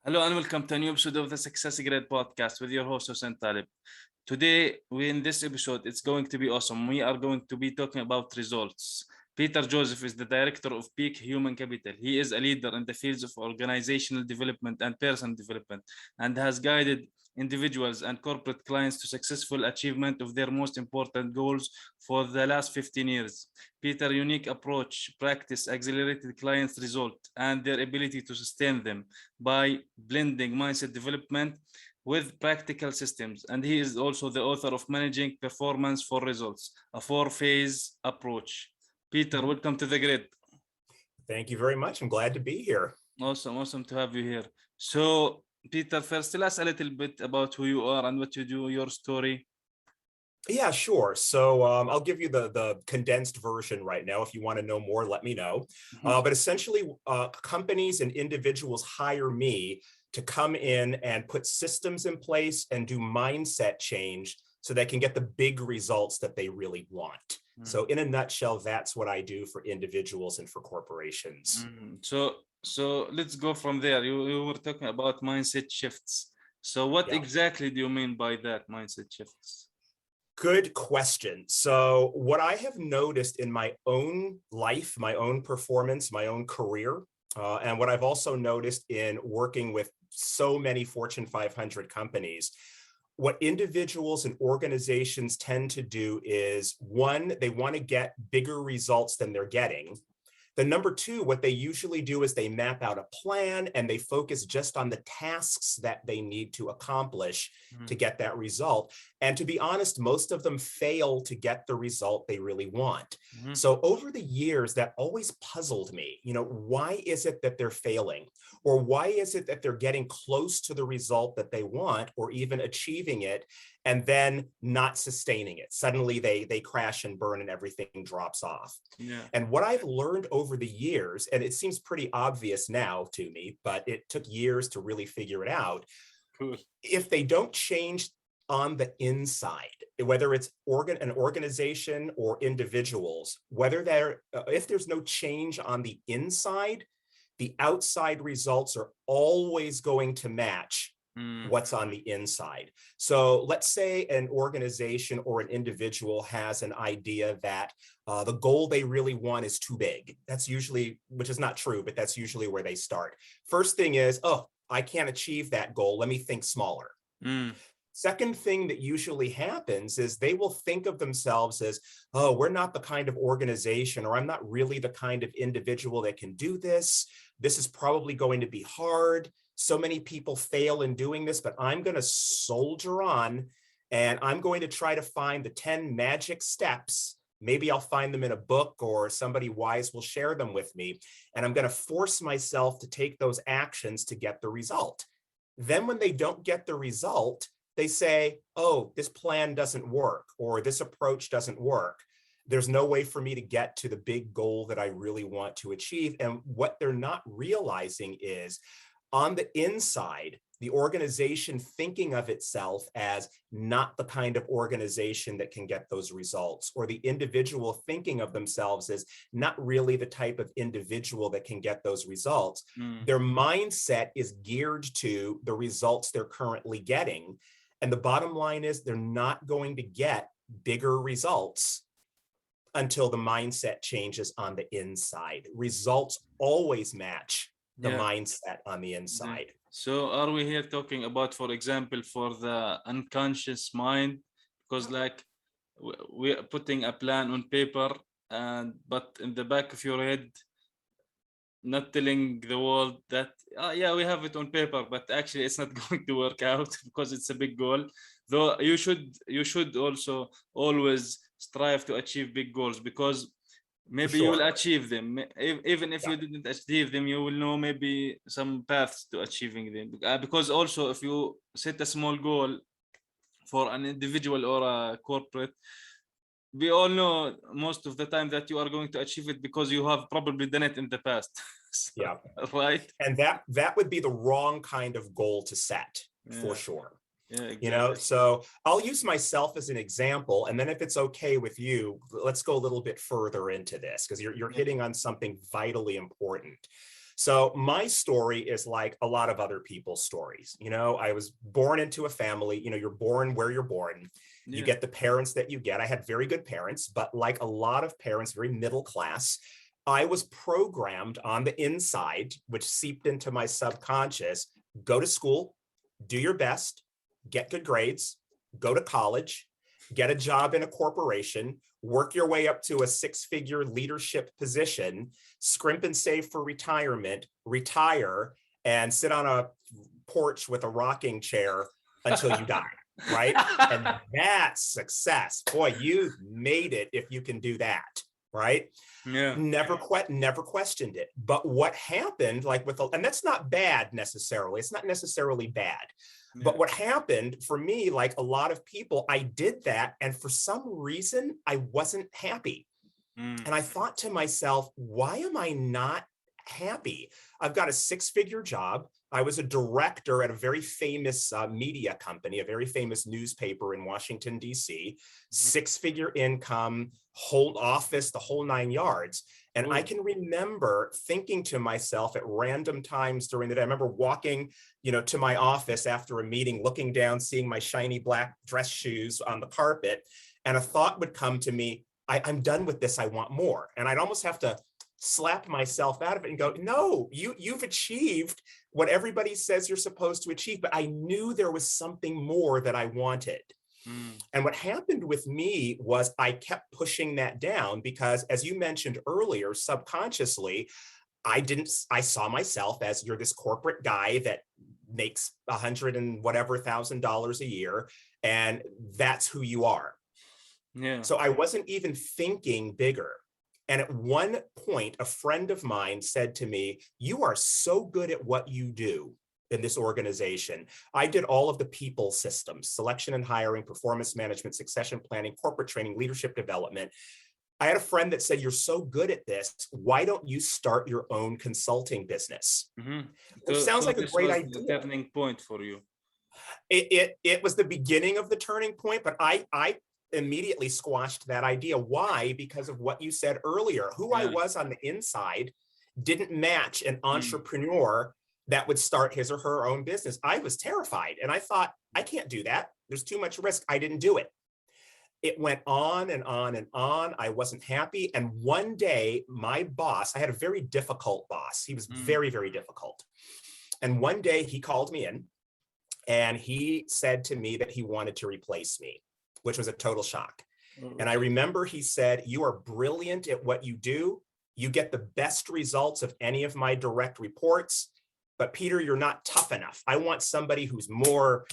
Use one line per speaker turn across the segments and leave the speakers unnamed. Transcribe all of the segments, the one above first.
Hello and welcome to a new episode of the Success Grid podcast with your host Hussein Talib. Today, in this episode, it's going to be awesome. We are going to be talking about results. Peter Joseph is the director of Peake Human Capital. He is a leader in the fields of organizational development and personal development and has guided individuals and corporate clients to successful achievement of their most important goals for the last 15 years. Peter's unique approach, practice, accelerated clients' results and their ability to sustain them by blending mindset development with practical systems. And he is also the author of Managing Performance for Results, a four-phase approach. Peter, welcome to the grid.
Thank you very much. I'm glad to be here.
Awesome to have you here. So, Peter, first tell us a little bit about who you are and what you do, your story.
Yeah, sure. So I'll give you the condensed version right now. If you want to know more, let me know. But essentially, companies and individuals hire me to come in and put systems in place and do mindset change so they can get the big results that they really want. So in a nutshell, that's what I do for individuals and for corporations.
So let's go from there. You were talking about mindset shifts. So what exactly do you mean by that, mindset shifts?
Good question. So what I have noticed in my own life, my own performance, my own career, and what I've also noticed in working with so many Fortune 500 companies, what individuals and organizations tend to do is, one, they want to get bigger results than they're getting. The number two, what they usually do is they map out a plan and they focus just on the tasks that they need to accomplish to get that result. And to be honest, most of them fail to get the result they really want. So over the years, that always puzzled me. Why is it that they're failing? Or why is it that they're getting close to the result that they want or even achieving it and then not sustaining it? Suddenly they crash and burn and everything drops off. And what I've learned over the years, and it seems pretty obvious now to me, but it took years to really figure it out. If they don't change on the inside, whether it's an organization or individuals, if there's no change on the inside, the outside results are always going to match what's on the inside. So let's say an organization or an individual has an idea that the goal they really want is too big. That's usually, which is not true, but that's usually where they start. First thing is, oh, I can't achieve that goal. Let me think smaller. Second thing that usually happens is they will think of themselves as, oh, we're not the kind of organization, or I'm not really the kind of individual that can do this. This is probably going to be hard. So many people fail in doing this, but I'm going to soldier on and I'm going to try to find the 10 magic steps. Maybe I'll find them in a book or somebody wise will share them with me. And I'm going to force myself to take those actions to get the result. Then when they don't get the result, they say, oh, this plan doesn't work, or this approach doesn't work. There's no way for me to get to the big goal that I really want to achieve. And what they're not realizing is, on the inside, the organization thinking of itself as not the kind of organization that can get those results, or the individual thinking of themselves as not really the type of individual that can get those results. Their mindset is geared to the results they're currently getting. And the bottom line is they're not going to get bigger results until the mindset changes on the inside. Results always match the mindset on the inside.
So are we here talking about, for example, for the unconscious mind? Because like we're putting a plan on paper, but in the back of your head, not telling the world that, we have it on paper, but actually it's not going to work out because it's a big goal. Though you should also always strive to achieve big goals, because maybe you will achieve them. Even if you didn't achieve them, you will know maybe some paths to achieving them. Because also if you set a small goal for an individual or a corporate, we all know most of the time that you are going to achieve it because you have probably done it in the past. So, right.
And that would be the wrong kind of goal to set, for sure.
Exactly.
So I'll use myself as an example, and then if it's okay with you, let's go a little bit further into this, because you're hitting on something vitally important. So my story is like a lot of other people's stories. You know, I was born into a family, you know, you're born where you're born. You
Yeah.
get the parents that you get. I had very good parents, but like a lot of parents, very middle class, I was programmed on the inside, which seeped into my subconscious, go to school, do your best, get good grades, go to college, get a job in a corporation, work your way up to a six-figure leadership position, scrimp and save for retirement, retire, and sit on a porch with a rocking chair until you die, right? And that's success. Boy, you've made it if you can do that, right?
Yeah.
Never questioned it. But what happened, like and that's not bad necessarily. It's not necessarily bad.
Yeah.
But what happened for me, like a lot of people, I did that. And for some reason, I wasn't happy. And I thought to myself, why am I not happy? I've got a six-figure job. I was a director at a very famous media company, a very famous newspaper in Washington, D.C., six-figure income, whole office, the whole 9 yards. And I can remember thinking to myself at random times during the day, I remember walking, you know, to my office after a meeting, looking down, seeing my shiny black dress shoes on the carpet. And a thought would come to me, I'm done with this, I want more. And I'd almost have to slap myself out of it and go, no, you've achieved what everybody says you're supposed to achieve, but I knew there was something more that I wanted. And what happened with me was I kept pushing that down because, as you mentioned earlier, subconsciously, I saw myself as, you're this corporate guy that makes $100 and whatever $1,000 a year, and that's who you are.
Yeah.
So I wasn't even thinking bigger. And at one point, a friend of mine said to me, you are so good at what you do in this organization. I did all of the people systems, selection and hiring, performance management, succession planning, corporate training, leadership development. I had a friend that said, you're so good at this, why don't you start your own consulting business? Which sounds like a great idea.
The turning point for you.
It was the beginning of the turning point, but I immediately squashed that idea. Why? Because of what you said earlier. Who I was on the inside didn't match an entrepreneur that would start his or her own business. I was terrified. And I thought, I can't do that. There's too much risk. I didn't do it. It went on and on and on. I wasn't happy. And one day, my boss, I had a very difficult boss. He was very, very difficult. And one day he called me in and he said to me that he wanted to replace me, which was a total shock. And I remember he said, you are brilliant at what you do. You get the best results of any of my direct reports. But Peter, you're not tough enough. I want somebody who's more,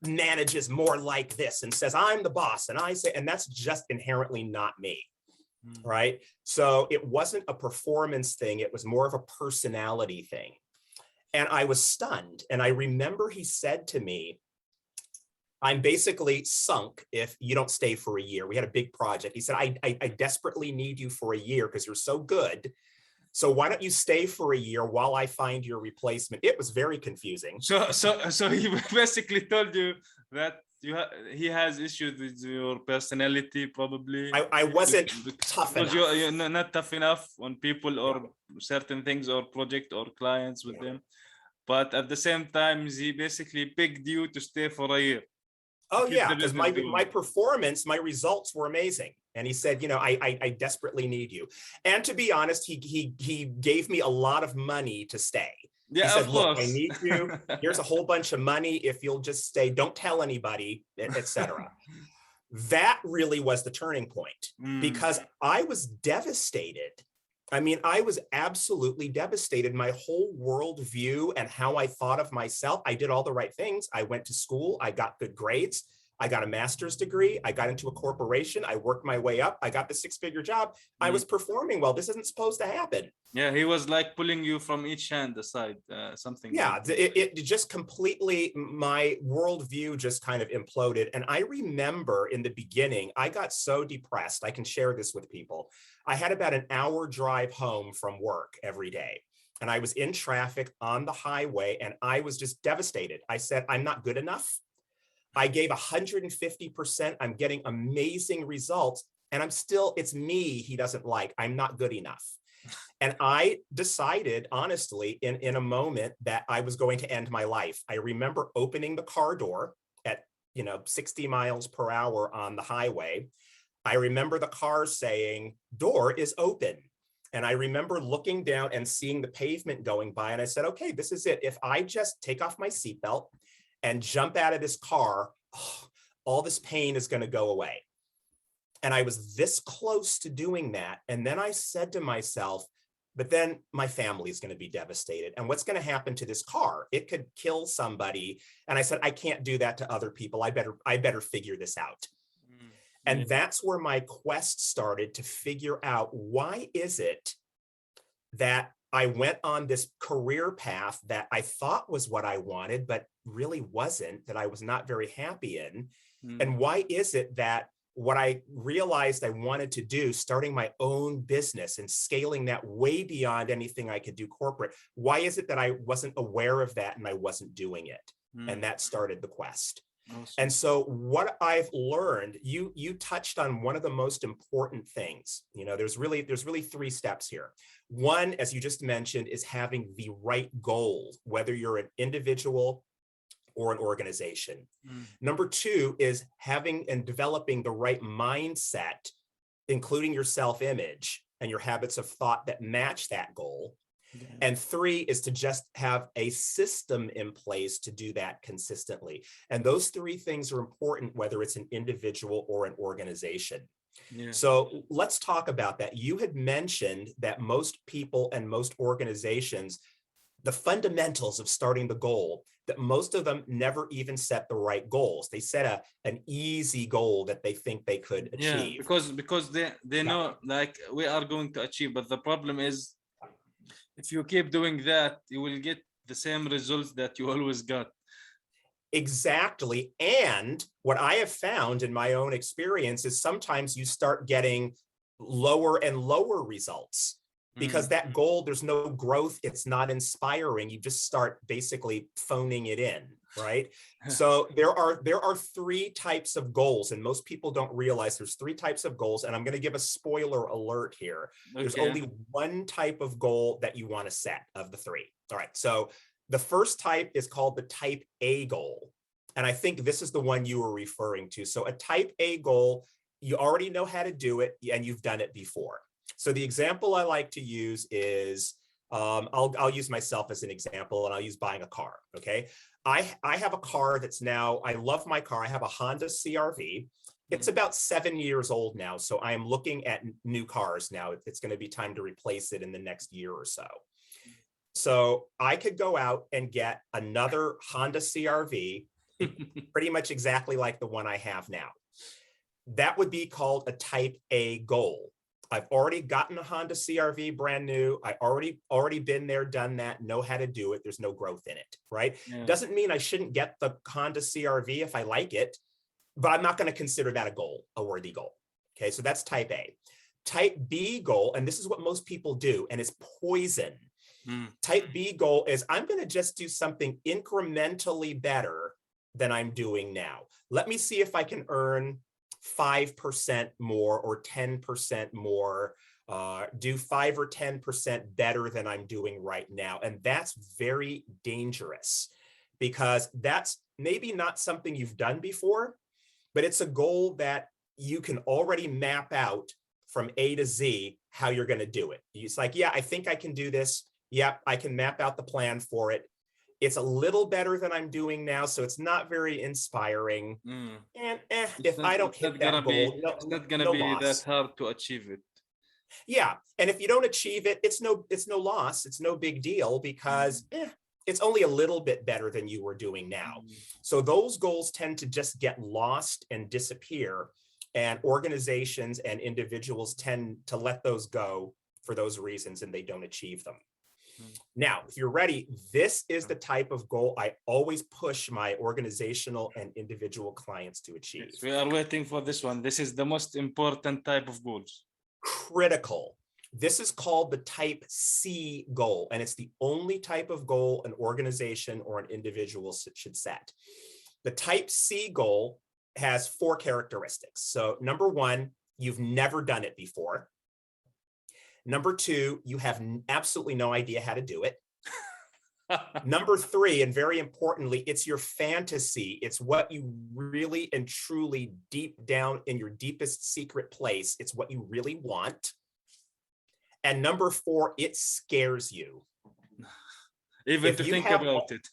manages more like this and says, I'm the boss. And I say, and that's just inherently not me, right? So it wasn't a performance thing. It was more of a personality thing. And I was stunned. And I remember he said to me, I'm basically sunk if you don't stay for a year. We had a big project. He said, I desperately need you for a year because you're so good. So why don't you stay for a year while I find your replacement? It was very confusing.
So he basically told you that he has issues with your personality, probably.
I wasn't tough enough.
Because you're not tough enough on people or certain things or project or clients with them. But at the same time, he basically picked you to stay for a year.
Oh yeah, because my performance, my results were amazing. And he said, you know, I desperately need you. And to be honest, he gave me a lot of money to stay.
Yeah,
he said,
of
look,
course.
I need you. Here's a whole bunch of money. If you'll just stay, don't tell anybody, etc. That really was the turning point because I was devastated. I mean, I was absolutely devastated. My whole worldview and how I thought of myself, I did all the right things. I went to school. I got good grades. I got a master's degree. I got into a corporation. I worked my way up. I got the six-figure job. I was performing well. This isn't supposed to happen.
Yeah, he was like pulling you from each hand aside, something.
Yeah, it just completely, my worldview just kind of imploded. And I remember in the beginning, I got so depressed. I can share this with people. I had about an hour drive home from work every day. And I was in traffic on the highway and I was just devastated. I said, I'm not good enough. I gave 150%. I'm getting amazing results. And I'm still, it's me he doesn't like. I'm not good enough. And I decided, honestly, in a moment that I was going to end my life. I remember opening the car door at 60 miles per hour on the highway. I remember the car saying, "Door is open." And I remember looking down and seeing the pavement going by. And I said, okay, this is it. If I just take off my seatbelt and jump out of this car, all this pain is going to go away. And I was this close to doing that. And then I said to myself, but then my family is going to be devastated. And what's going to happen to this car? It could kill somebody. And I said, I can't do that to other people. I better figure this out. And that's where my quest started to figure out, why is it that I went on this career path that I thought was what I wanted, but really wasn't, that I was not very happy in? And why is it that what I realized I wanted to do, starting my own business and scaling that way beyond anything I could do corporate, why is it that I wasn't aware of that and I wasn't doing it? And that started the quest. Awesome. And so what I've learned, you touched on one of the most important things. There's really three steps here. One, as you just mentioned, is having the right goal, whether you're an individual or an organization. Number two is having and developing the right mindset, including your self-image and your habits of thought that match that goal. Yeah. And three is to just have a system in place to do that consistently. And those three things are important, whether it's an individual or an organization. Yeah. So let's talk about that. You had mentioned that most people and most organizations, the fundamentals of starting the goal, that most of them never even set the right goals. They set an easy goal that they think they could achieve.
Yeah, because they know, like, we are going to achieve, but the problem is, if you keep doing that, you will get the same results that you always got.
Exactly. And what I have found in my own experience is sometimes you start getting lower and lower results because that goal, there's no growth. It's not inspiring. You just start basically phoning it in, right? So there are three types of goals, and most people don't realize there's three types of goals. And I'm going to give a spoiler alert here. Okay. There's only one type of goal that you want to set of the three. All right. So the first type is called the type A goal. And I think this is the one you were referring to. So a type A goal, you already know how to do it and you've done it before. So the example I like to use is, I'll use myself as an example, and I'll use buying a car. Okay. I have a car that's now, I love my car. I have a Honda CRV. It's about 7 years old now. So I am looking at new cars now. It's going to be time to replace it in the next year or so. So I could go out and get another Honda CRV, pretty much exactly like the one I have now. That would be called a type A goal. I've already gotten a Honda CRV brand new. I already been there, done that, know how to do it. There's no growth in it, right? Yeah. Doesn't mean I shouldn't get the Honda CRV if I like it, but I'm not going to consider that a worthy goal. Okay, so that's type A. Type B goal, and this is what most people do, and it's poison. Type B goal is, I'm going to just do something incrementally better than I'm doing now. Let me see if I can earn 5% more or 10% more, do 5 or 10% better than I'm doing right now. And that's very dangerous because that's maybe not something you've done before, but it's a goal that you can already map out from A to Z how you're going to do it. It's like, yeah, I think I can do this. Yeah, I can map out the plan for it. It's a little better than I'm doing now, so it's not very inspiring. And if I don't hit that goal,
it's not gonna be that hard to achieve it.
Yeah, and if you don't achieve it, it's no loss. It's no big deal because it's only a little bit better than you were doing now. So those goals tend to just get lost and disappear, and organizations and individuals tend to let those go for those reasons, and they don't achieve them. Now, if you're ready, this is the type of goal I always push my organizational and individual clients to achieve.
Yes, we are waiting for this one. This is the most important type of goals.
Critical. This is called the type C goal, and it's the only type of goal an organization or an individual should set. The type C goal has 4 characteristics. So number one, you've never done it before. Number two, you have absolutely no idea how to do it. Number three, and very importantly, it's your fantasy. It's what you really and truly deep down in your deepest secret place. It's what you really want. And number four, it scares you.
Even to think about it.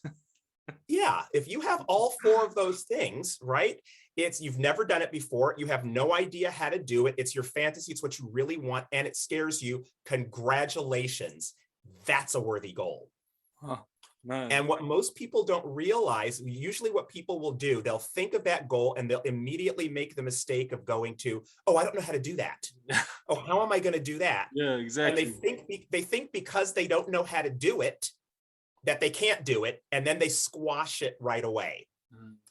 Yeah, if you have all four of those things, right? You've never done it before. You have no idea how to do it. It's your fantasy. It's what you really want, and it scares you. Congratulations. That's a worthy goal.
Huh, man.
And what most people don't realize, usually what people will do, they'll think of that goal and they'll immediately make the mistake of going to, oh, I don't know how to do that. Oh, how am I going to do that?
Yeah, exactly.
And they think because they don't know how to do it, that they can't do it, and then they squash it right away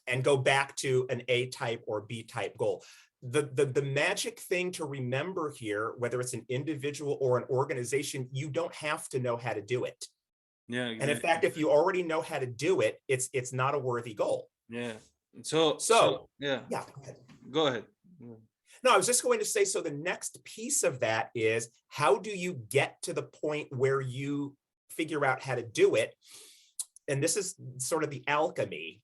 and go back to an A type or B type goal. The magic thing to remember here, whether it's an individual or an organization, you don't have to know how to do it.
Yeah, exactly.
And in fact, if you already know how to do it, it's not a worthy goal.
Yeah. So yeah.
Yeah.
Go ahead.
No, I was just going to say, so the next piece of that is, how do you get to the point where you figure out how to do it? And this is sort of the alchemy.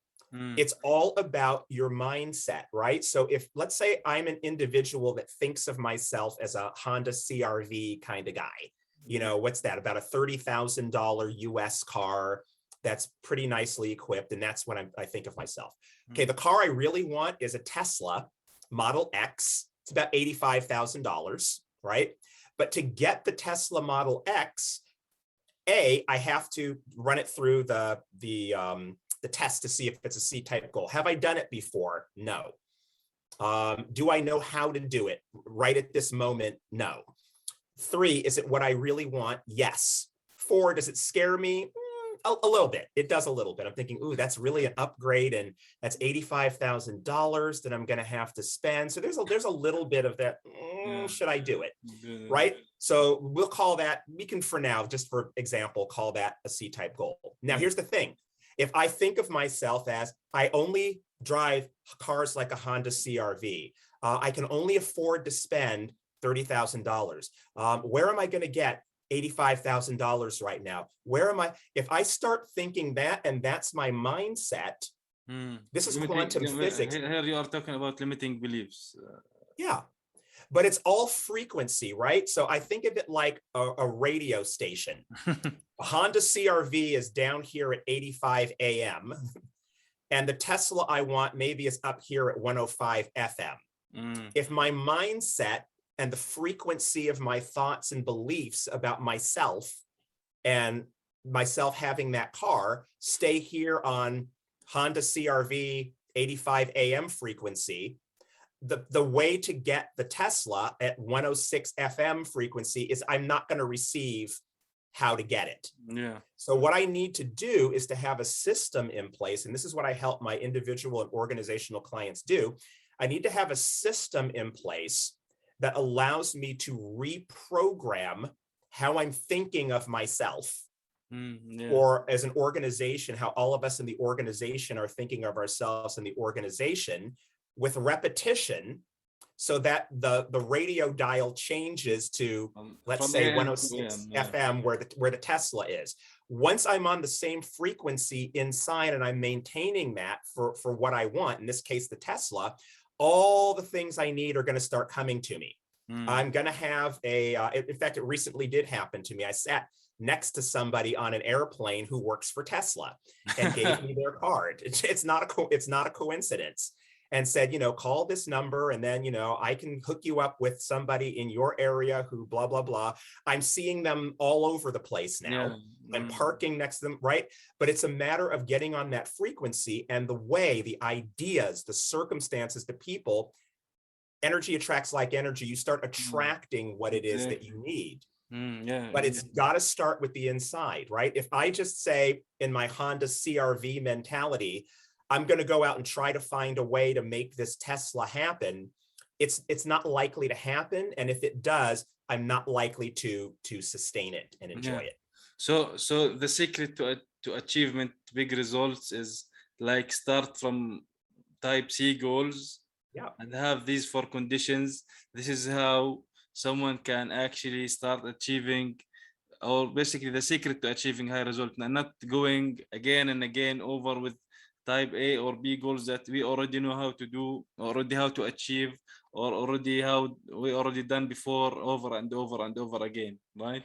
It's all about your mindset, right? So if, let's say I'm an individual that thinks of myself as a Honda CRV kind of guy, you know, what's that? About a $30,000 US car that's pretty nicely equipped. And that's when I think of myself. Okay, the car I really want is a Tesla Model X. It's about $85,000, right? But to get the Tesla Model X, I have to run it through the test to see if it's a C-type goal. Have I done it before? No. Do I know how to do it right at this moment? No. 3, is it what I really want? Yes. 4, does it scare me? A little bit. It does a little bit. I'm thinking, ooh, that's really an upgrade, and that's $85,000 that I'm going to have to spend. So there's a little bit of that. Should I do it? Right? So we'll call that, we can for now, just for example, call that a C-type goal. Now, here's the thing. If I think of myself as, I only drive cars like a Honda CRV, I can only afford to spend $30,000. Where am I going to get $85,000 right now? Where am I? If I start thinking that, and that's my mindset, this is quantum physics.
Here you are talking about limiting beliefs.
Yeah, but it's all frequency, right? So I think of it like a radio station. A Honda CRV is down here at 85 AM, and the Tesla I want maybe is up here at 105 FM. If my mindset and the frequency of my thoughts and beliefs about myself and myself having that car stay here on Honda CRV 85 AM frequency, the way to get the Tesla at 106 FM frequency is I'm not going to receive how to get it.
Yeah.
So what I need to do is to have a system in place, and this is what I help my individual and organizational clients do. I need to have a system in place that allows me to reprogram how I'm thinking of myself, or as an organization, how all of us in the organization are thinking of ourselves in the organization, with repetition, so that the radio dial changes to, let's say, 106 FM, where the Tesla is. Once I'm on the same frequency inside and I'm maintaining that for what I want, in this case, the Tesla, all the things I need are going to start coming to me. I'm going to have in fact, it recently did happen to me. I sat next to somebody on an airplane who works for Tesla and gave me their card. It's not a coincidence. And said, call this number, and then, I can hook you up with somebody in your area who blah, blah, blah. I'm seeing them all over the place now. Yeah. I'm parking next to them, right? But it's a matter of getting on that frequency, and the way, the ideas, the circumstances, the people, energy attracts like energy. You start attracting what it is that you need. But it's got to start with the inside, right? If I just say in my Honda CRV mentality, I'm going to go out and try to find a way to make this Tesla happen, it's not likely to happen. And if it does, I'm not likely to sustain it and enjoy it.
So the secret to achievement, big results, is like start from type C goals, and have these 4 conditions. This is how someone can actually start achieving, or basically the secret to achieving high result, and not going again and again over with type A or B goals that we already know how to do, already how to achieve, or already how we already done before, over and over and over again, right?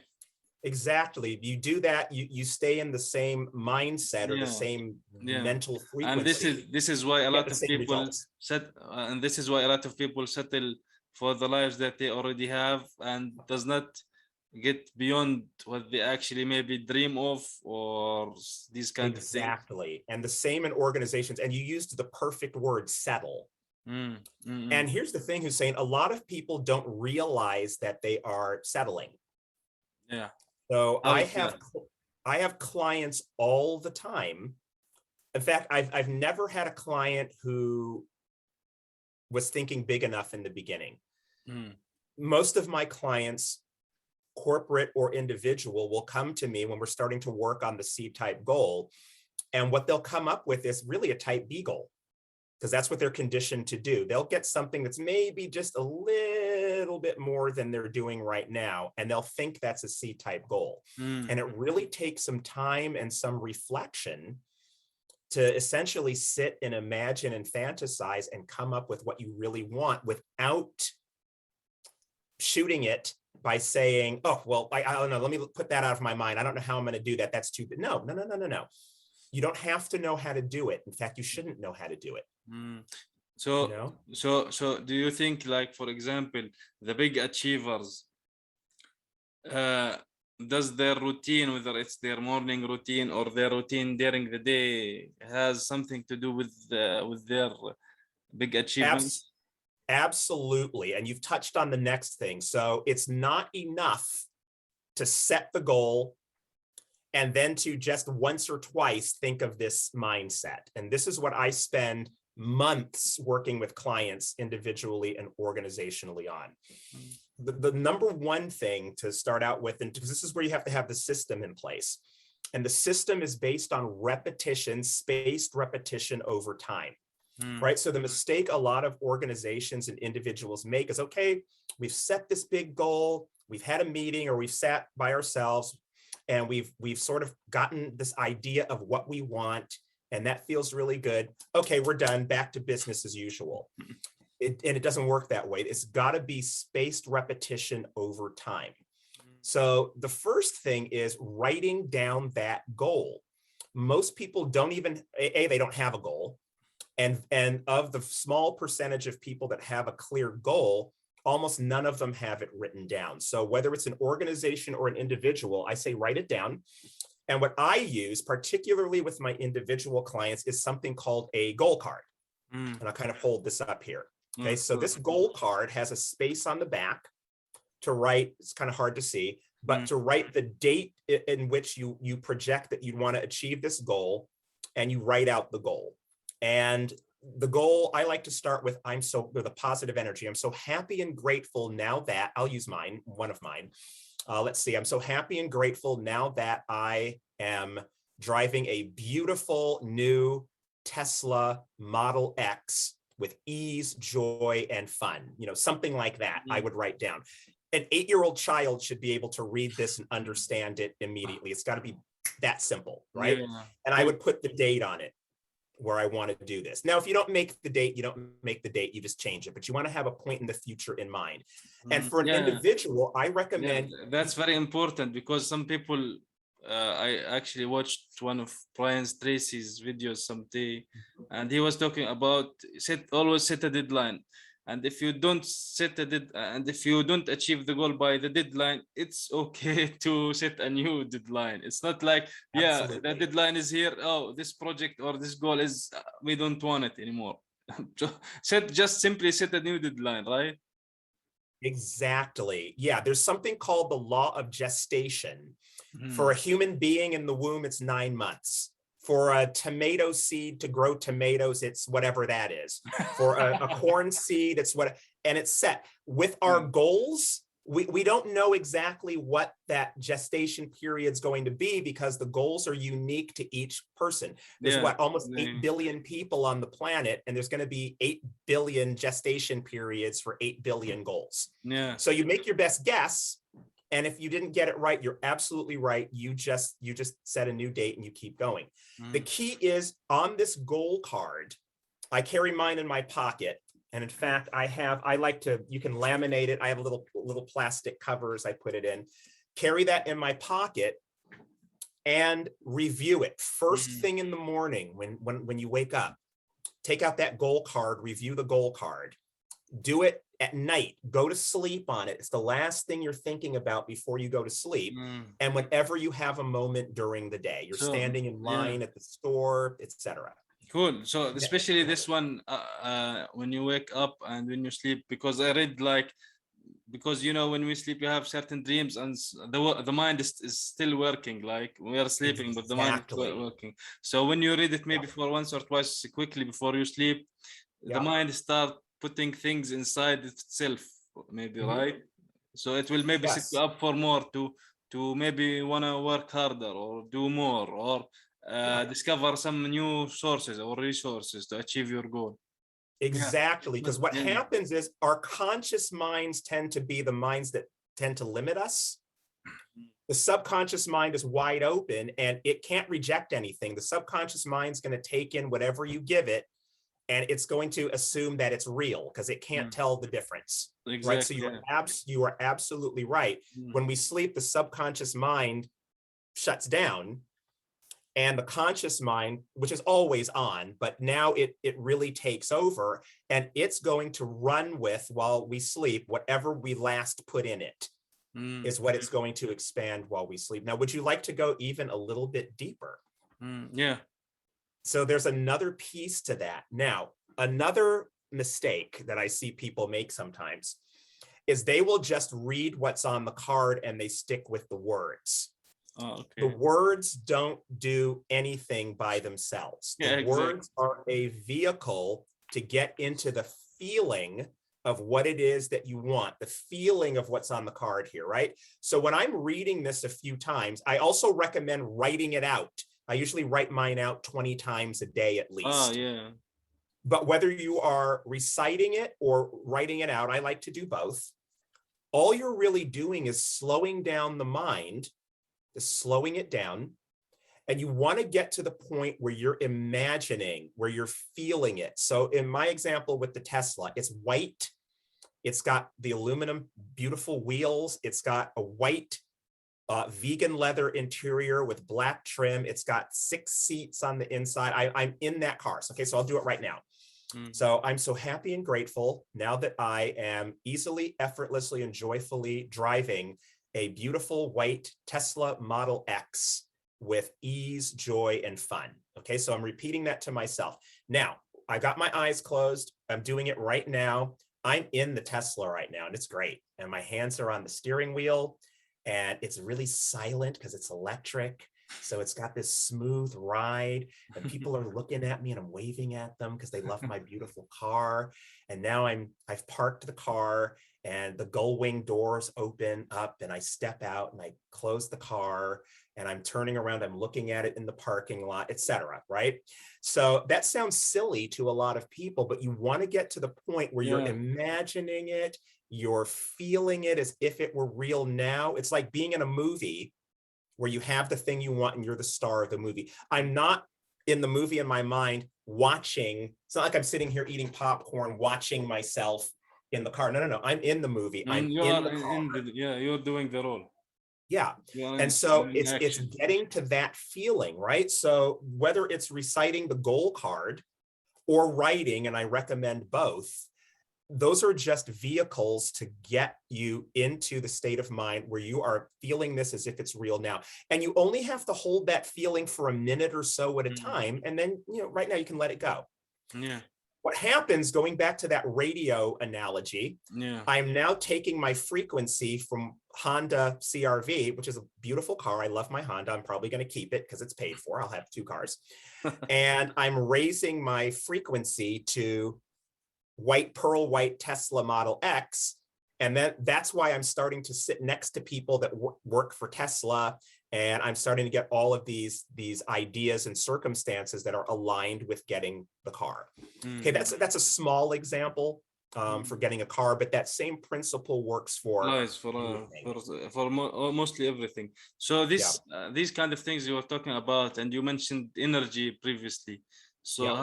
Exactly. You do that, you stay in the same mindset or the
Yeah,
same
yeah.
mental
And
frequency,
this is why a
get
lot
the
of
same
people
results.
and this is why a lot of people settle for the lives that they already have and does not get beyond what they actually maybe dream of, or these kind of things.
Exactly. And the same in organizations. And you used the perfect word, settle. And here's the thing, Hussein, a lot of people don't realize that they are settling.
Yeah.
So
How
I
is that?
have clients all the time. In fact, I've never had a client who was thinking big enough in the beginning. Most of my clients, corporate or individual, will come to me when we're starting to work on the C-type goal. And what they'll come up with is really a type B goal, because that's what they're conditioned to do. They'll get something that's maybe just a little bit more than they're doing right now, and they'll think that's a C-type goal. And it really takes some time and some reflection to essentially sit and imagine and fantasize and come up with what you really want without shooting it by saying, oh, well, I don't know, let me put that out of my mind. I don't know how I'm going to do that. That's too big. No. You don't have to know how to do it. In fact, you shouldn't know how to do it.
So,
You know?
so do you think, like, for example, the big achievers, does their routine, whether it's their morning routine or their routine during the day, has something to do with their big achievements?
Absolutely. And you've touched on the next thing. So it's not enough to set the goal and then to just once or twice think of this mindset. And this is what I spend months working with clients individually and organizationally on. The number one thing to start out with, and because this is where you have to have the system in place. And the system is based on repetition, spaced repetition over time. Right? So the mistake a lot of organizations and individuals make is, okay, we've set this big goal, we've had a meeting, or we've sat by ourselves, and we've sort of gotten this idea of what we want, and that feels really good. Okay, we're done, back to business as usual. And it doesn't work that way. It's got to be spaced repetition over time. So the first thing is writing down that goal. Most people don't even, they don't have a goal. And of the small percentage of people that have a clear goal, almost none of them have it written down. So whether it's an organization or an individual, I say write it down. And what I use, particularly with my individual clients, is something called a goal card. And I'll kind of hold this up here. Okay, so this goal card has a space on the back to write, it's kind of hard to see, but to write the date in which you project that you want to achieve this goal, and you write out the goal. And the goal, I like to start with, with a positive energy. I'm so happy and grateful now that, I'll use mine, one of mine. Let's see, I'm so happy and grateful now that I am driving a beautiful new Tesla Model X with ease, joy, and fun. You know, something like that I would write down. An 8-year-old child should be able to read this and understand it immediately. It's got to be that simple, right?
Yeah.
And I would put the date on it where I want to do this. Now, if you don't make the date, you don't make the date, you just change it, but you want to have a point in the future in mind. And for an individual, I recommend.
That's very important, because some people, I actually watched one of Brian Tracy's videos someday, and he was talking about always set a deadline. And if you don't set and if you don't achieve the goal by the deadline, it's okay to set a new deadline. It's not like,
Absolutely.
the deadline is here. Oh, this project or this goal is, we don't want it anymore. Just simply set a new deadline, right?
Exactly. Yeah, there's something called the law of gestation. For a human being in the womb, it's 9 months. For a tomato seed to grow tomatoes, it's whatever that is. For a corn seed, it's and it's set. With our goals, we don't know exactly what that gestation period is going to be because the goals are unique to each person. There's
Yeah.
almost 8 billion people on the planet, and there's going to be 8 billion gestation periods for 8 billion goals.
Yeah.
So you make your best guess. And if you didn't get it right, you're absolutely right. You just set a new date and you keep going. The key is on this goal card, I carry mine in my pocket. And in fact, you can laminate it. I have little plastic covers I put it in. Carry that in my pocket and review it. First thing in the morning when you wake up, take out that goal card, review the goal card. Do it at night, go to sleep on it. It's the last thing you're thinking about before you go to sleep. And whenever you have a moment during the day, you're standing in line at the store, etc.
Cool. So especially this one, when you wake up and when you sleep, because I read because when we sleep, you have certain dreams and the mind is still working. Like we are sleeping, but the mind is working. So when you read it maybe for once or twice quickly before you sleep, the mind start putting things inside itself, maybe, right? So it will maybe set you up for more to maybe want to work harder or do more or discover some new sources or resources to achieve your goal.
Exactly, because what happens is our conscious minds tend to be the minds that tend to limit us. The subconscious mind is wide open and it can't reject anything. The subconscious mind is going to take in whatever you give it, and it's going to assume that it's real because it can't tell the difference.
Exactly,
right? So you are absolutely right. When we sleep, the subconscious mind shuts down, and the conscious mind, which is always on, but now it really takes over, and it's going to run with, while we sleep, whatever we last put in it is what it's going to expand while we sleep. Now, would you like to go even a little bit deeper?
Yeah.
So there's another piece to that. Now, another mistake that I see people make sometimes is they will just read what's on the card and they stick with the words.
Oh, okay.
The words don't do anything by themselves. The words are a vehicle to get into the feeling of what it is that you want, the feeling of what's on the card here, right? So when I'm reading this a few times, I also recommend writing it out. I usually write mine out 20 times a day at least.
Oh, yeah.
But whether you are reciting it or writing it out, I like to do both. All you're really doing is slowing down the mind, just slowing it down. And you want to get to the point where you're imagining, where you're feeling it. So in my example with the Tesla, it's white. It's got the aluminum, beautiful wheels. It's got a white vegan leather interior with black trim. It's got 6 seats on the inside. I'm in that car. So, okay, so I'll do it right now. So I'm so happy and grateful now that I am easily, effortlessly, and joyfully driving a beautiful white Tesla Model X with ease, joy, and fun. Okay, so I'm repeating that to myself. Now, I got my eyes closed. I'm doing it right now. I'm in the Tesla right now, and it's great. And my hands are on the steering wheel. And it's really silent because it's electric. So it's got this smooth ride, and people are looking at me and I'm waving at them because they love my beautiful car. And now I've parked the car and the gull wing doors open up and I step out and I close the car and I'm turning around, I'm looking at it in the parking lot, etc. Right? So that sounds silly to a lot of people, but you want to get to the point where you're imagining it, you're feeling it as if it were real now. It's like being in a movie where you have the thing you want and you're the star of the movie. I'm not in the movie in my mind watching. It's not like I'm sitting here eating popcorn, watching myself in the car. No. I'm in the movie. I'm in the car.
You're doing the role.
Yeah. And so it's getting to that feeling, right? So whether it's reciting the goal card or writing, and I recommend both, those are just vehicles to get you into the state of mind where you are feeling this as if it's real now. And you only have to hold that feeling for a minute or so at a time. And then, right now you can let it go.
Yeah.
What happens, going back to that radio analogy, I'm now taking my frequency from Honda CRV, which is a beautiful car. I love my Honda. I'm probably going to keep it because it's paid for. I'll have 2 cars. And I'm raising my frequency to white, pearl white Tesla Model X. And then that's why I'm starting to sit next to people that work for Tesla, and I'm starting to get all of these ideas and circumstances that are aligned with getting the car. Okay, that's a small example for getting a car, but that same principle works for
Nice
anything.
mostly everything. So this
Yeah,
these kind of things you were talking about, and you mentioned energy previously. So
yeah.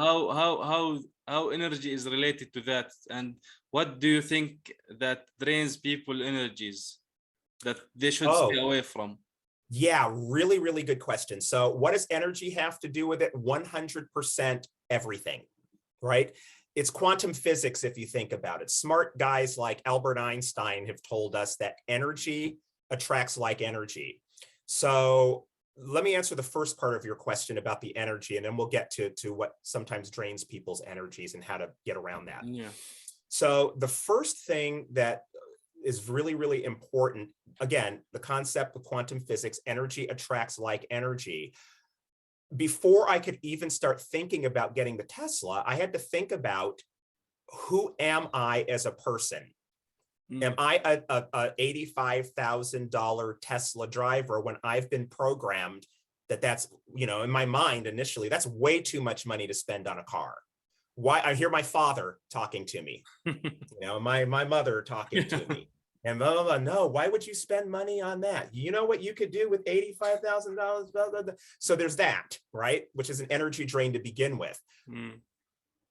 how energy is related to that, and what do you think that drains people energies that they should stay
Oh,
away from?
yeah, really, really good question. So what does energy have to do with it? 100% everything, right? It's quantum physics if you think about it. Smart guys like Albert Einstein have told us that energy attracts like energy. So let me answer the first part of your question about the energy, and then we'll get to what sometimes drains people's energies and how to get around that.
Yeah.
So the first thing that is really, really important, again, the concept of quantum physics, energy attracts like energy. Before I could even start thinking about getting the Tesla, I had to think about, who am I as a person? Am I a $85,000 Tesla driver when I've been programmed that's, in my mind initially, that's way too much money to spend on a car? Why? I hear my father talking to me, my mother talking to me. And blah, blah, blah. No, why would you spend money on that? You know what you could do with $85,000? Blah, blah, blah. So there's that, right? Which is an energy drain to begin with.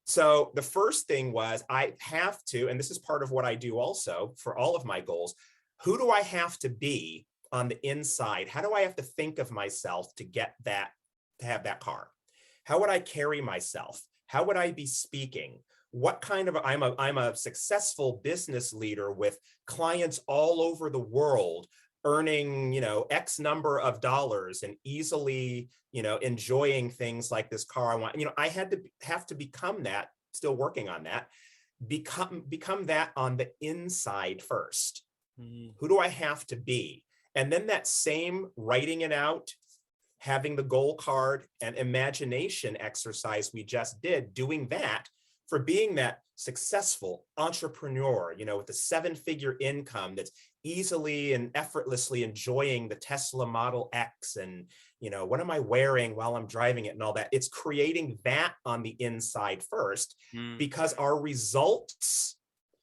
So the first thing was, I have to, and this is part of what I do also for all of my goals, who do I have to be on the inside? How do I have to think of myself to get that, to have that car? How would I carry myself? How would I be speaking? What kind of, I'm a successful business leader with clients all over the world, earning, X number of dollars and easily, enjoying things like this car I want. I have to become that, still working on that, become that on the inside first. Who do I have to be? And then that same writing it out, having the goal card and imagination exercise we just did, doing that for being that successful entrepreneur, with a 7-figure income that's easily and effortlessly enjoying the Tesla Model X, and, what am I wearing while I'm driving it and all that? It's creating that on the inside first, because our results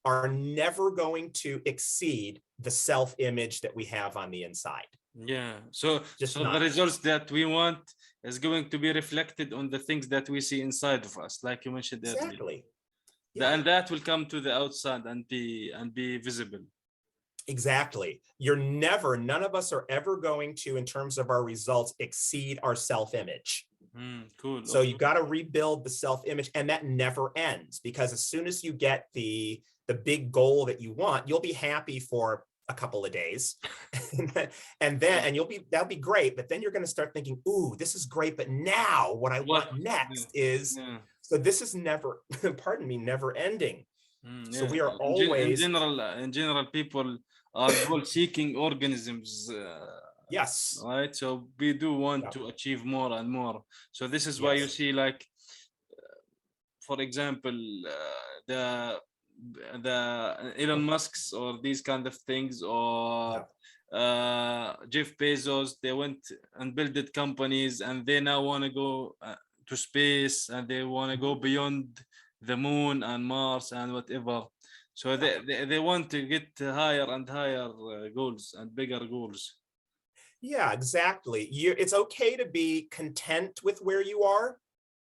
are never going to exceed the self-image that we have on the inside.
Yeah. So
Just
so
not.
the results that we want is going to be reflected on the things that we see inside of us, like you mentioned earlier.
Exactly. Yeah.
And that will come to the outside and be visible.
Exactly. None of us are ever going to, in terms of our results, exceed our self-image.
Cool.
So you got to rebuild the self-image, and that never ends, because as soon as you get the big goal that you want, you'll be happy for a couple of days, and that'll be great. But then you're going to start thinking, ooh, this is great, but now what I want next is, so this is never, pardon me, never ending. So we are always,
in general, people are goal-seeking organisms.
Yes.
Right. So we do want to achieve more and more. So this is why you see, like, for example, the Elon Musk's or these kind of things, or Jeff Bezos, they went and built companies, and they now want to go to space, and they want to go beyond the moon and Mars and whatever. So they want to get higher and higher goals and bigger goals.
Yeah, exactly. It's okay to be content with where you are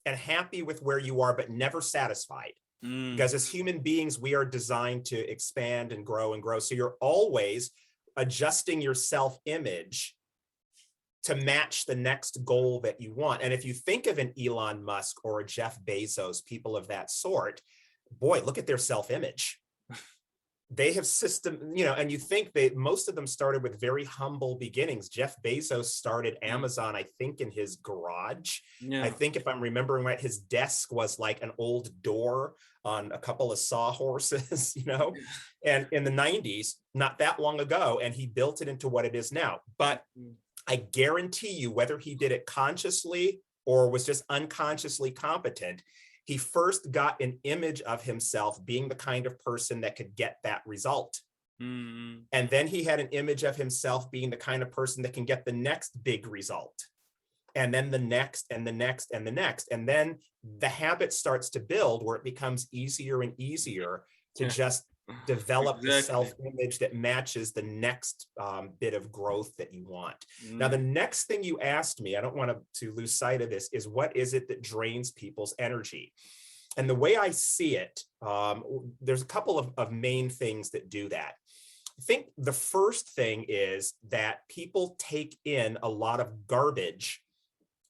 and happy with where you are, but never satisfied. Because as human beings, we are designed to expand and grow and grow. So you're always adjusting your self-image to match the next goal that you want. And if you think of an Elon Musk or a Jeff Bezos, people of that sort, boy, look at their self-image. They have and you think most of them started with very humble beginnings. Jeff Bezos started Amazon, I think, in his garage. I think, if I'm remembering right, his desk was like an old door on a couple of sawhorses, and in the 90s, not that long ago, and he built it into what it is now. But I guarantee you, whether he did it consciously or was just unconsciously competent, he first got an image of himself being the kind of person that could get that result.
Mm.
And then he had an image of himself being the kind of person that can get the next big result. And then the next and the next and the next. And then the habit starts to build where it becomes easier and easier to
Yeah.
just develop the
Exactly.
self-image that matches the next bit of growth that you want. Now,
Mm.
the next thing you asked me, I don't want to lose sight of this, is what is it that drains people's energy? And the way I see it, there's a couple of main things that do that. I think the first thing is that people take in a lot of garbage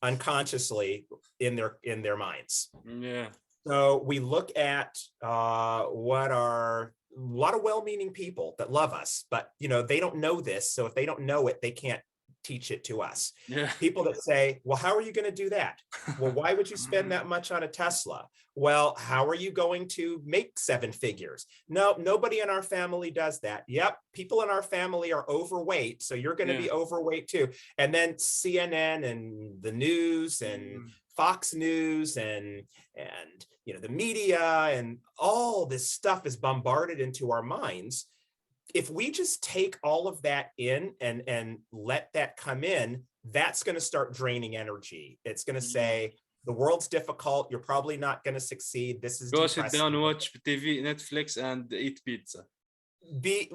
unconsciously in their minds.
Yeah.
So we look at what are a lot of well-meaning people that love us, but they don't know this. So if they don't know it, they can't teach it to us.
Yeah.
People that say, well, how are you going to do that? Well, why would you spend that much on a Tesla? Well, how are you going to make 7 figures? No, nobody in our family does that. Yep, people in our family are overweight, so you're going to be overweight too. And then CNN and the news and Fox News and the media and all this stuff is bombarded into our minds. If we just take all of that in and let that come in, that's going to start draining energy. It's going to say, the world's difficult. You're probably not going to succeed. This is
Go sit down,
depressing.
watch TV, Netflix, and eat pizza.
The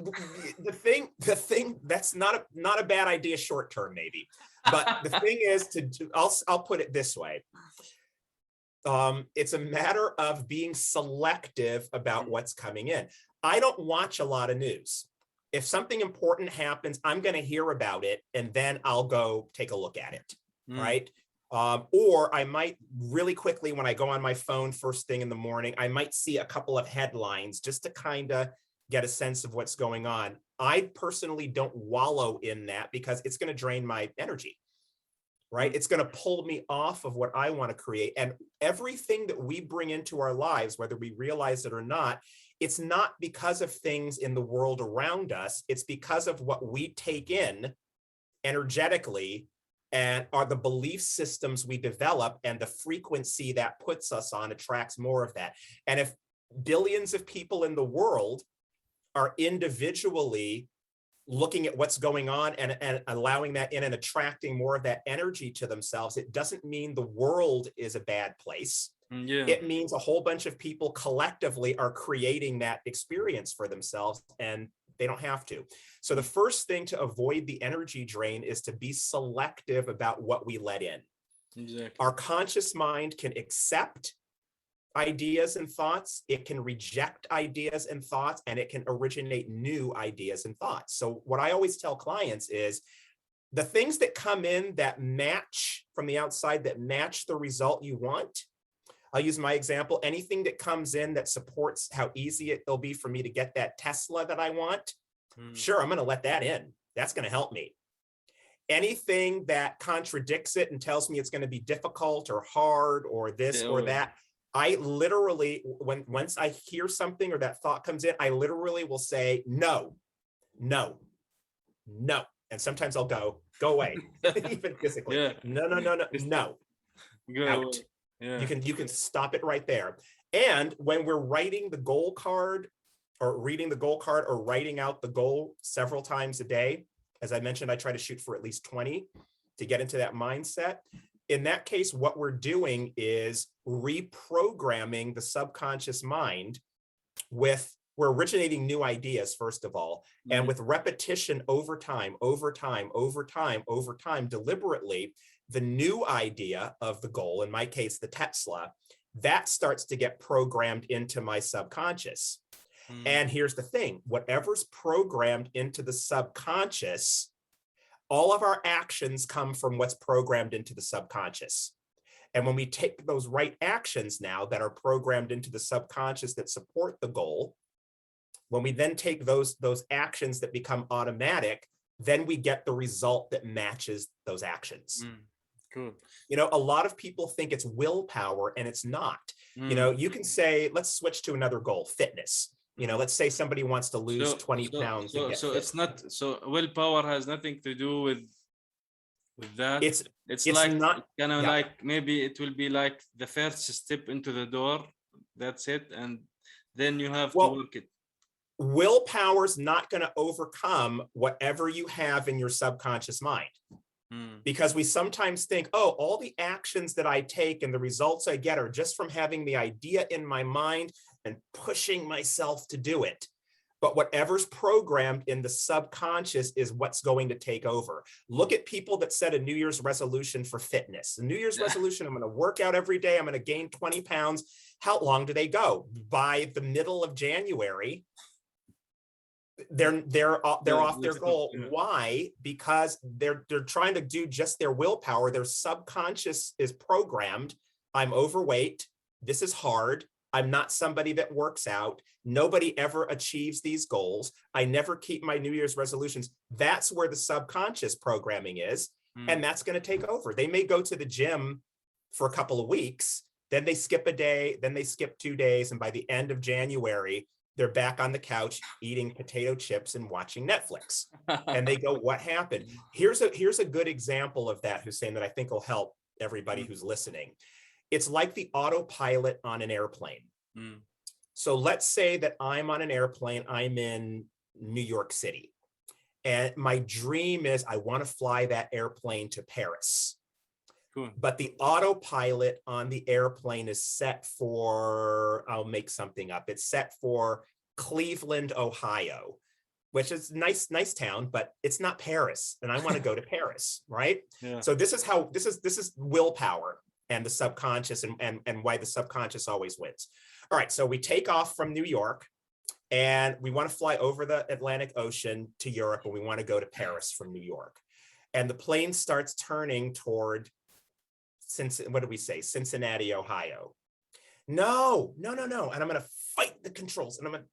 thing that's not a bad idea short term, maybe. But the thing is I'll put it this way. It's a matter of being selective about what's coming in. I don't watch a lot of news. If something important happens, I'm going to hear about it, and then I'll go take a look at it, right? Or I might really quickly, when I go on my phone first thing in the morning, I might see a couple of headlines just to kind of get a sense of what's going on. I personally don't wallow in that because it's going to drain my energy, right? It's going to pull me off of what I want to create. And everything that we bring into our lives, whether we realize it or not, it's not because of things in the world around us. It's because of what we take in energetically and are the belief systems we develop, and the frequency that puts us on attracts more of that. And if billions of people in the world are individually looking at what's going on and allowing that in and attracting more of that energy to themselves, it doesn't mean the world is a bad place. It means a whole bunch of people collectively are creating that experience for themselves, and they don't have to. So the first thing to avoid the energy drain is to be selective about what we let in.
Exactly.
Our conscious mind can accept ideas and thoughts, it can reject ideas and thoughts, and it can originate new ideas and thoughts. So what I always tell clients is the things that come in that match from the outside, that match the result you want. I'll use my example. Anything that comes in that supports how easy it'll be for me to get that Tesla that I want, sure, I'm going to let that in. That's going to help me. Anything that contradicts it and tells me it's going to be difficult or hard or this or that, I literally, once I hear something or that thought comes in, I literally will say, no, no, no. And sometimes I'll go away, even physically. No, out. You can stop it right there. And when we're writing the goal card or reading the goal card or writing out the goal several times a day, as I mentioned, I try to shoot for at least 20 to get into that mindset. In that case, what we're doing is reprogramming the subconscious mind we're originating new ideas, first of all, and with repetition over time, deliberately, the new idea of the goal, in my case, the Tesla, that starts to get programmed into my subconscious. And here's the thing, whatever's programmed into the subconscious, all of our actions come from what's programmed into the subconscious. And when we take those right actions now that are programmed into the subconscious that support the goal, when we then take those actions that become automatic, then we get the result that matches those actions.
Cool.
A lot of people think it's willpower, and it's not. You can say, let's switch to another goal, fitness. Let's say somebody wants to lose 20 pounds.
So it's not, so willpower has nothing to do with that. It's like
not
kind of like, maybe it will be like the first step into the door. That's it. And then you have to work it.
willpower's not going to overcome whatever you have in your subconscious mind. Because we sometimes think, oh, all the actions that I take and the results I get are just from having the idea in my mind and pushing myself to do it. But whatever's programmed in the subconscious is what's going to take over. Look at people that set a New Year's resolution for fitness. The New Year's resolution, I'm going to work out every day. I'm going to gain 20 pounds. How long do they go? By the middle of January, they're off their goal. Why? Because they're trying to do just their willpower. Their subconscious is programmed. I'm overweight. This is hard. I'm not somebody that works out. Nobody ever achieves these goals. I never keep my New Year's resolutions. That's where the subconscious programming is. And that's going to take over. They may go to the gym for a couple of weeks, then they skip a day, then they skip 2 days. And by the end of January, they're back on the couch eating potato chips and watching Netflix. And they go, what happened? Here's a good example of that, Hussein, that I think will help everybody who's listening. It's like the autopilot on an airplane. So let's say that I'm on an airplane, I'm in New York City. And my dream is I want to fly that airplane to Paris. Cool. But the autopilot on the airplane is set for, I'll make something up. It's set for Cleveland, Ohio, which is nice town, but it's not Paris. And I want to go to Paris, right? Yeah. So this is willpower and the subconscious and why the subconscious always wins. All right. So we take off from New York and we want to fly over the Atlantic Ocean to Europe, and we want to go to Paris from New York. And the plane starts turning toward what did we say? Cincinnati, Ohio. No. And I'm going to fight the controls, and I'm going to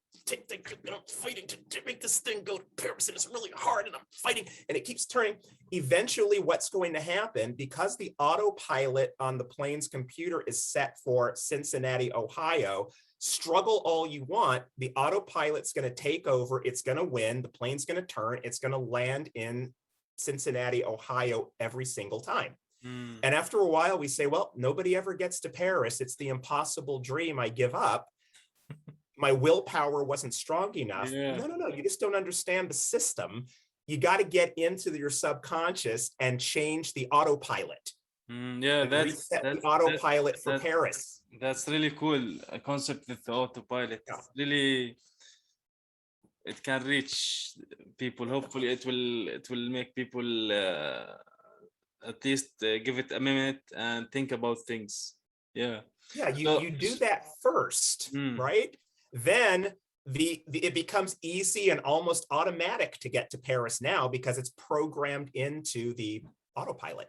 fighting to make this thing go to Paris, and it's really hard, and I'm fighting, and it keeps turning. Eventually, what's going to happen, because the autopilot on the plane's computer is set for Cincinnati, Ohio, struggle all you want, the autopilot's going to take over, it's going to win, the plane's going to turn, it's going to land in Cincinnati, Ohio every single time. And after a while, we say, well, nobody ever gets to Paris. It's the impossible dream. I give up. My willpower wasn't strong enough. Yeah. No. You just don't understand the system. You got to get into your subconscious and change the autopilot. Reset the autopilot for Paris.
That's really cool. A concept with the autopilot. Yeah. Really, it can reach people. Hopefully, it will make people at least give it a minute and think about things. You do that first, right? Then it becomes easy and almost automatic to get to Paris now because it's programmed into the autopilot.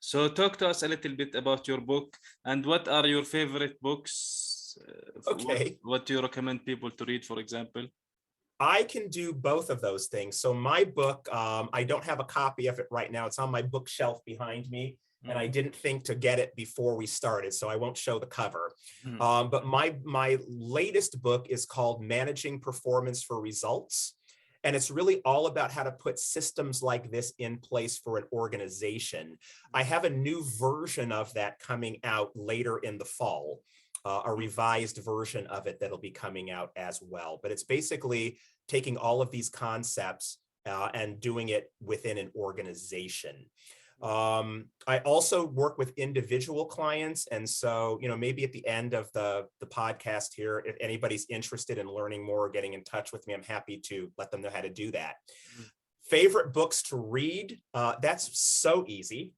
So talk to us a little bit about your book and what are your favorite books. Okay. What do you recommend people to read, for example?
I can do both of those things. So my book, I don't have a copy of it right now. It's on my bookshelf behind me. And I didn't think to get it before we started, so I won't show the cover. But my latest book is called Managing Performance for Results. And it's really all about how to put systems like this in place for an organization. I have a new version of that coming out later in the fall. A revised version of it that'll be coming out as well. But it's basically taking all of these concepts and doing it within an organization. I also work with individual clients. And so, maybe at the end of the podcast here, if anybody's interested in learning more or getting in touch with me, I'm happy to let them know how to do that. Favorite books to read? That's so easy.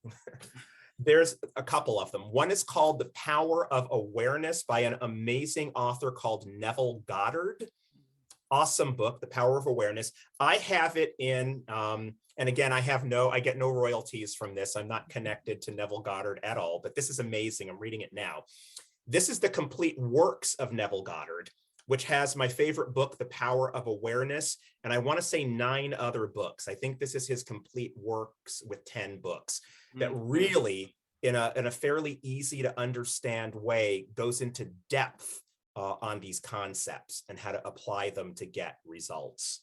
There's a couple of them. One is called The Power of Awareness by an amazing author called Neville Goddard. Awesome book, The Power of Awareness. I have it in, and again, I get no royalties from this. I'm not connected to Neville Goddard at all, but this is amazing. I'm reading it now. This is the complete works of Neville Goddard, which has my favorite book, The Power of Awareness. And I want to say 9 other books. I think this is his complete works with 10 books that really, in a fairly easy to understand way, goes into depth on these concepts and how to apply them to get results.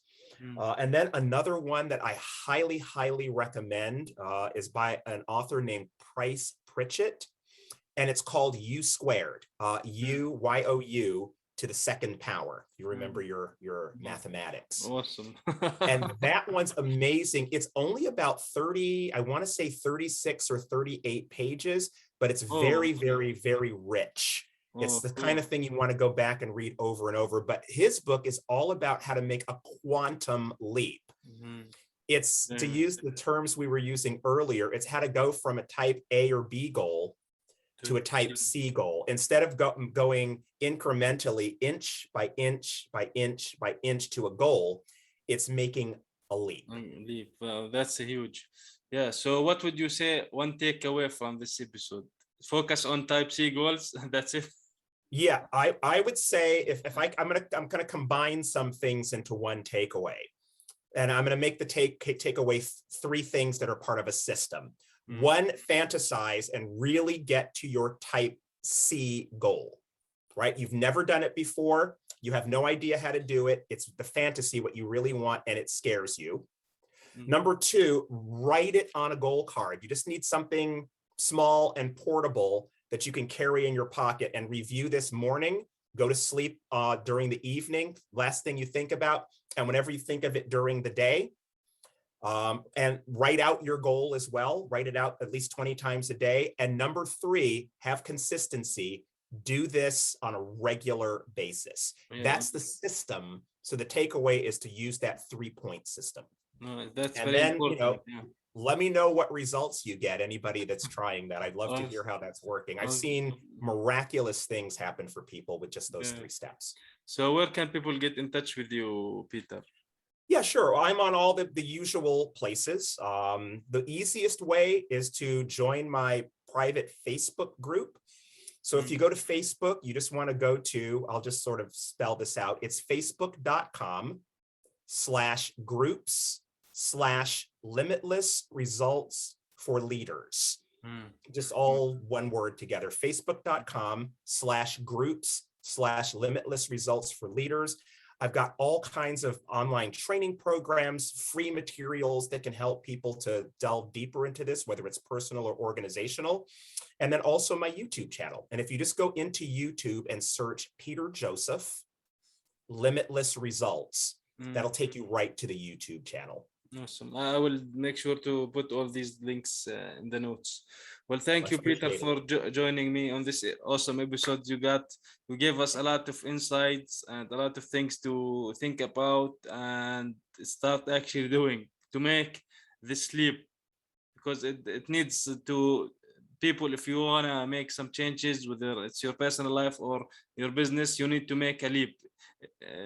And then another one that I highly, highly recommend is by an author named Price Pritchett, and it's called U Squared, U-Y-O-U, to the second power. You remember your mathematics.
Awesome.
And that one's amazing. It's only about 30, I want to say 36 or 38 pages, but it's very, very, very rich. It's the kind of thing you want to go back and read over and over. But his book is all about how to make a quantum leap. It's, to use the terms we were using earlier, it's how to go from a type A or B goal to a type C goal. Instead of going incrementally, inch by inch by inch by inch to a goal, it's making a leap.
Wow, that's a huge. Yeah. So what would you say one takeaway from this episode? Focus on type C goals. That's it.
Yeah, I would say I'm gonna combine some things into one takeaway. And I'm going to make the takeaway three things that are part of a system. One, fantasize and really get to your type C goal, right? You've never done it before. You have no idea how to do it. It's the fantasy, what you really want, and it scares you. Number two, write it on a goal card. You just need something small and portable that you can carry in your pocket and review this morning. Go to sleep during the evening, last thing you think about, and whenever you think of it during the day, and write out your goal as well. Write it out at least 20 times a day. And number three, have consistency. Do this on a regular basis. That's the system. So the takeaway is to use that 3-point system.
That's
and
very
then,
important.
Let me know what results you get. Anybody that's trying that, I'd love to hear how that's working. I've seen miraculous things happen for people with just those 3 steps.
So where can people get in touch with you, Peter?
Yeah, sure. I'm on all the usual places. The easiest way is to join my private Facebook group. So if you go to Facebook, you just want to go to, I'll just sort of spell this out. It's facebook.com/groups/limitless results for leaders. Just all one word together. Facebook.com/groups/limitless results for leaders. I've got all kinds of online training programs, free materials that can help people to delve deeper into this, whether it's personal or organizational. And then also my YouTube channel. And if you just go into YouTube and search Peter Joseph, Limitless Results, that'll take you right to the YouTube channel.
Awesome. I will make sure to put all these links in the notes. Well, thank you, Peter, for joining me on this awesome episode. You gave us a lot of insights and a lot of things to think about and start actually doing to make this leap, because it needs to people. If you want to make some changes, whether it's your personal life or your business, you need to make a leap.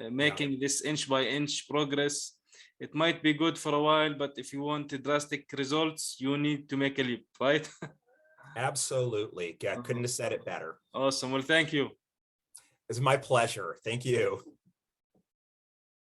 Making this inch by inch progress, it might be good for a while, but if you want drastic results, you need to make a leap, right?
Absolutely. Yeah, couldn't have said it better.
Awesome. Well, thank you.
It's my pleasure. Thank you.